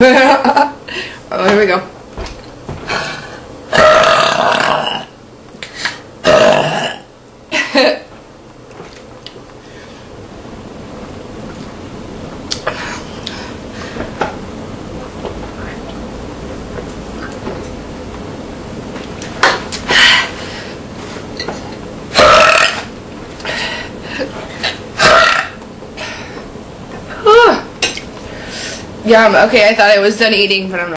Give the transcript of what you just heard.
Oh, here we go. Yum. Okay, I thought I was done eating, but I'm not.